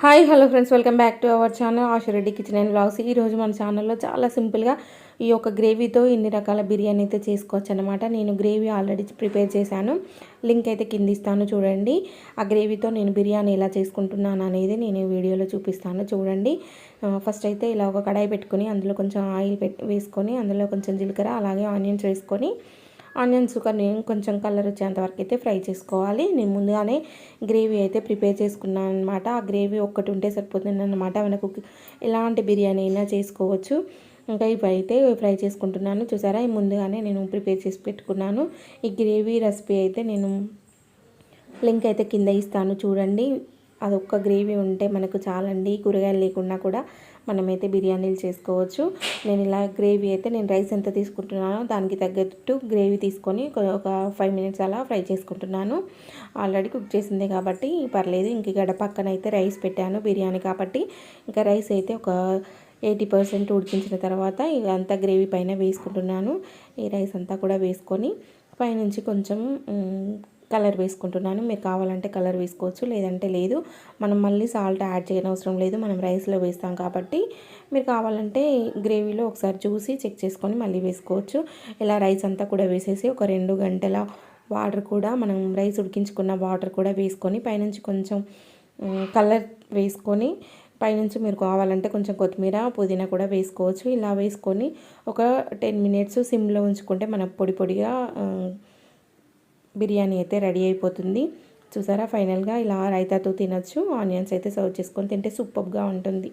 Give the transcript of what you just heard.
Hi hello friends, welcome back to our channel Ashu Reddy kitchen and vlogs. ఈరోజు మన ఛానల్లో చాలా సింపుల్గా ఈ యొక్క గ్రేవీతో ఇన్ని రకాల బిర్యానీ అయితే చేసుకోవచ్చు అనమాట. నేను గ్రేవీ ఆల్రెడీ ప్రిపేర్ చేశాను, లింక్ అయితే కింద ఇస్తాను చూడండి. ఆ గ్రేవీతో నేను బిర్యానీ ఎలా చేసుకుంటున్నాను అనేది నేను ఈ వీడియోలో చూపిస్తాను చూడండి. ఫస్ట్ అయితే ఇలా ఒక కడాయి పెట్టుకొని అందులో కొంచెం ఆయిల్ వేసుకొని అందులో కొంచెం జీలకర్ర అలాగే ఆనియన్స్ వేసుకొని ఆనియన్స్ కొంచెం కలర్ వచ్చేంత వరకు అయితే ఫ్రై చేసుకోవాలి. నేను ముందుగానే గ్రేవీ అయితే ప్రిపేర్ చేసుకున్నాను అనమాట. ఆ గ్రేవీ ఒక్కటి ఉంటే సరిపోతుంది అనమాట. మనకు ఎలాంటి బిర్యానీ అయినా చేసుకోవచ్చు. ఇంకా ఇవి అయితే ఫ్రై చేసుకుంటున్నాను చూసారా. ముందుగానే నేను ప్రిపేర్ చేసి పెట్టుకున్నాను. ఈ గ్రేవీ రెసిపీ అయితే నేను లింక్ అయితే కింద ఇస్తాను చూడండి. అదొక్క గ్రేవీ ఉంటే మనకు చాలండి. కూరగాయలు లేకుండా కూడా మనమైతే బిర్యానీలు చేసుకోవచ్చు. నేను ఇలా గ్రేవీ అయితే నేను రైస్ ఎంత తీసుకుంటున్నానో దానికి తగ్గట్టు గ్రేవీ తీసుకొని ఒక 5 మినిట్స్ అలా ఫ్రై చేసుకుంటున్నాను. ఆల్రెడీ కుక్ చేసిందే కాబట్టి పర్లేదు. ఇంక ఇక్కడ పక్కన అయితే రైస్ పెట్టాను బిర్యానీ కాబట్టి. ఇంకా రైస్ అయితే ఒక 80% ఉడికించిన తర్వాత ఇదంతా గ్రేవీ పైన వేసుకుంటున్నాను. ఈ రైస్ అంతా కూడా వేసుకొని పైనుంచి కొంచెం కలర్ వేసుకుంటున్నాను. మీరు కావాలంటే కలర్ వేసుకోవచ్చు, లేదంటే లేదు. మనం మళ్ళీ సాల్ట్ యాడ్ చేయనవసరం లేదు, మనం రైస్లో వేస్తాం కాబట్టి. మీరు కావాలంటే గ్రేవీలో ఒకసారి చూసి చెక్ చేసుకొని మళ్ళీ వేసుకోవచ్చు. ఇలా రైస్ అంతా కూడా వేసేసి ఒక 2 గంటల వాటర్ కూడా మనం రైస్ ఉడికించుకున్న వాటర్ కూడా వేసుకొని పైనుంచి కొంచెం కలర్ వేసుకొని పైనుంచి మీరు కావాలంటే కొంచెం కొత్తిమీర పుదీనా కూడా వేసుకోవచ్చు. ఇలా వేసుకొని ఒక 10 మినిట్స్ సిమ్లో ఉంచుకుంటే మనకు పొడి పొడిగా బిర్యానీ అయితే రెడీ అయిపోతుంది చూసారా. ఫైనల్గా ఇలా రైతాతో తినొచ్చు. ఆనియన్స్ అయితే సర్వ్ చేసుకొని తింటే సూపర్గా ఉంటుంది.